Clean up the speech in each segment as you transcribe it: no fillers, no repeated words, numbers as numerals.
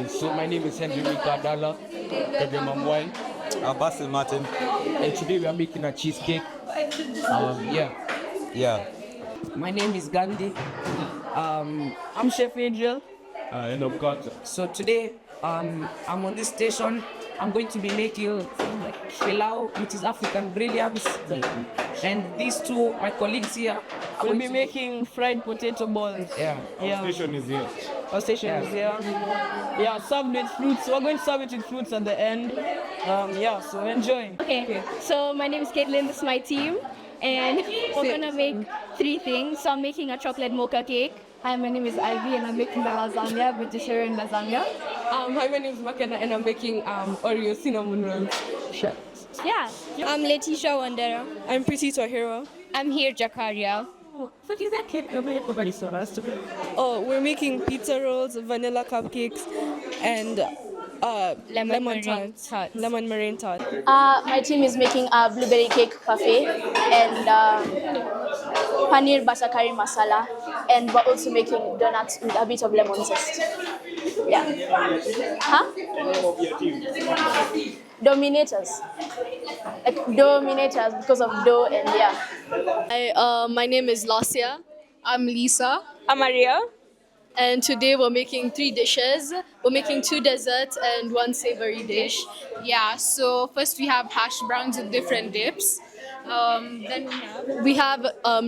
So my name is Henry Mikadala, Mamwai, Basil Martin. and today we are making a cheesecake. Yeah. Yeah. My name is Gandhi. I'm Chef Angel. And of course, So today, I'm on this station. I'm going to be making like pilau, which is African brilliance. And these two, my colleagues here, will be making fried potato balls. yeah, Yeah. station is here. Our station is here. Yeah, served with fruits. We're going to serve it with fruits at the end. Yeah, so enjoy. Okay, so my name is Caitlin, this is my team, and we're gonna make three things. So I'm making a chocolate mocha cake. Hi, my name is Ivy, and I'm making the lasagna, vegetarian lasagna. Hi, my name is Makena, and I'm making Oreo cinnamon rolls. Yeah. I'm Letitia Wandera. I'm Pretty Tohiro. I'm here, Jakaria. So is that cake everybody saw us to Oh, we're making pizza rolls, vanilla cupcakes, and lemon tart. Lemon meringue tart. My team is making a blueberry cake parfait and paneer butter curry masala, and we're also making donuts with a bit of lemon zest. Yeah. Huh? Dominators. Like dominators because of dough and yeah. Hi, my name is Lasia. I'm Lisa. I'm Maria. And today we're making three dishes. We're making two desserts and one savory dish. Yeah, so first we have hash browns with different dips. Then we have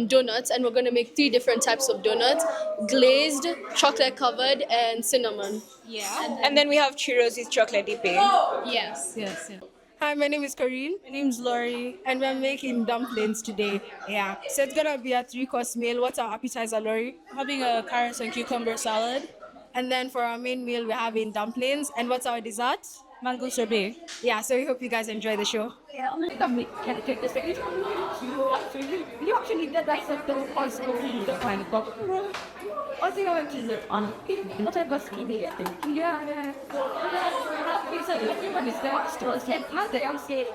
donuts, and we're going to make three different types of donuts: glazed, chocolate covered, and cinnamon. Yeah. And then we have churros with chocolate dipping. Yes. Hi, my name is Corinne. My name's Lori, and we're making dumplings today. Yeah, so it's gonna be a 3-course meal. What's our appetizer, Lori? Having a carrots and cucumber salad. And then for our main meal, we're having dumplings. And what's our dessert? Mango sorbet. Yeah, so we hope you guys enjoy the show. Yeah, I'm gonna can I take this picture? You actually did that something also the kind of book. What's the other teaser on? What type of ski they get? Yeah. It's like everybody's there still. It's not the skate.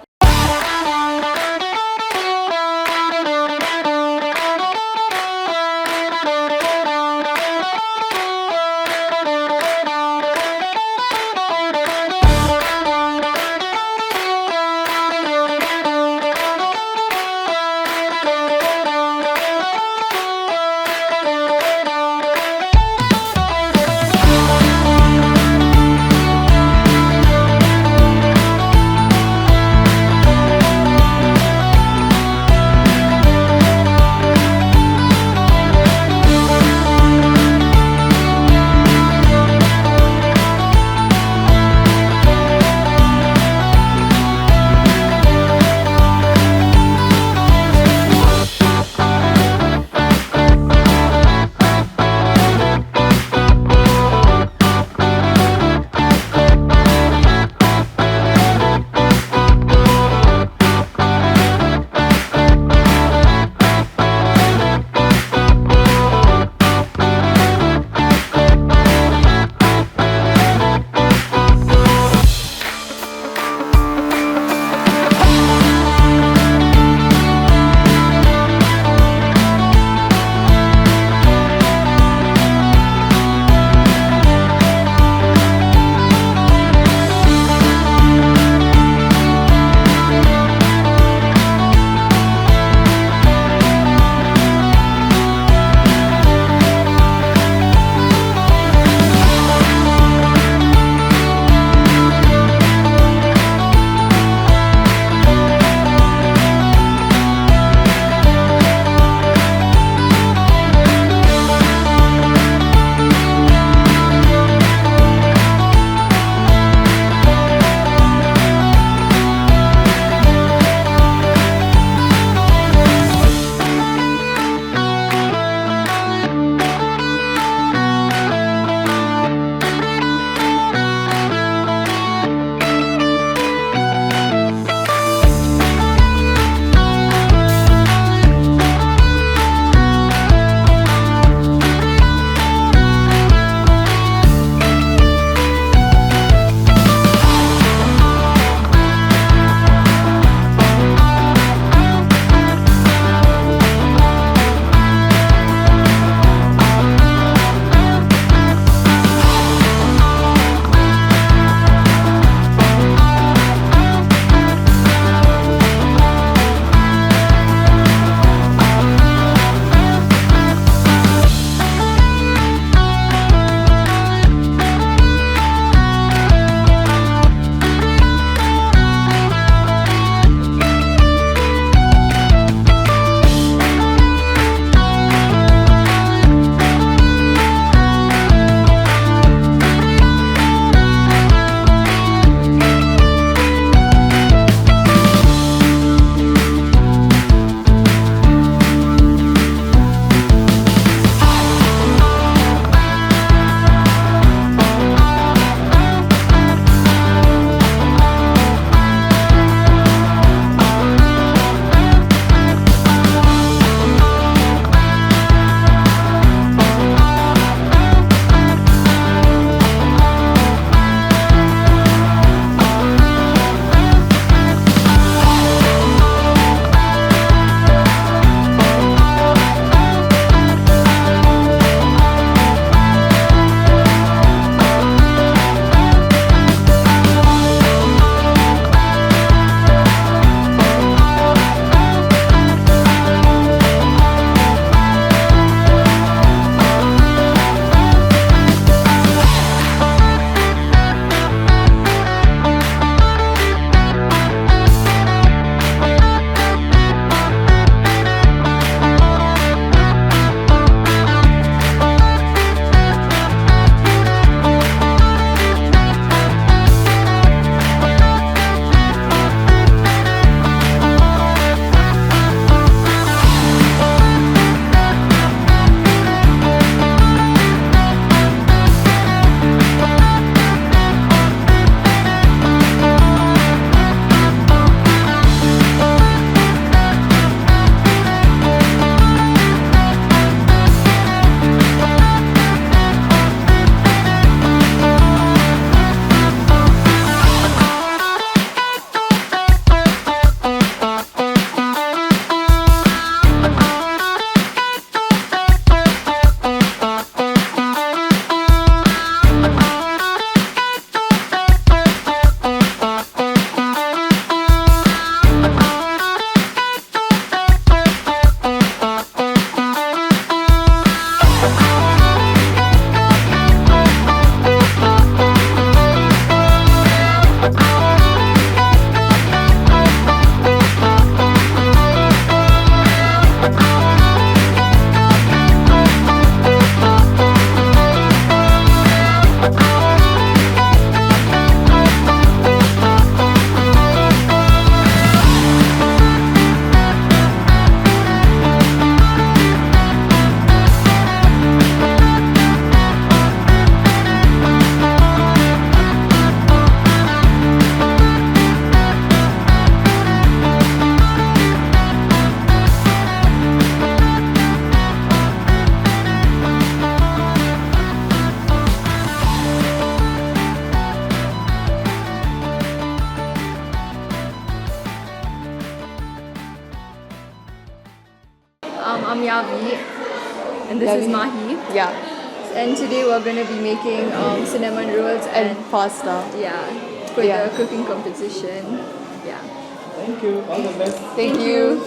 Navi, and this is Mahi. Yeah. And today we're going to be making cinnamon rolls And pasta. yeah, for Yeah. the cooking competition. Yeah. Thank you. All the best. Thank you.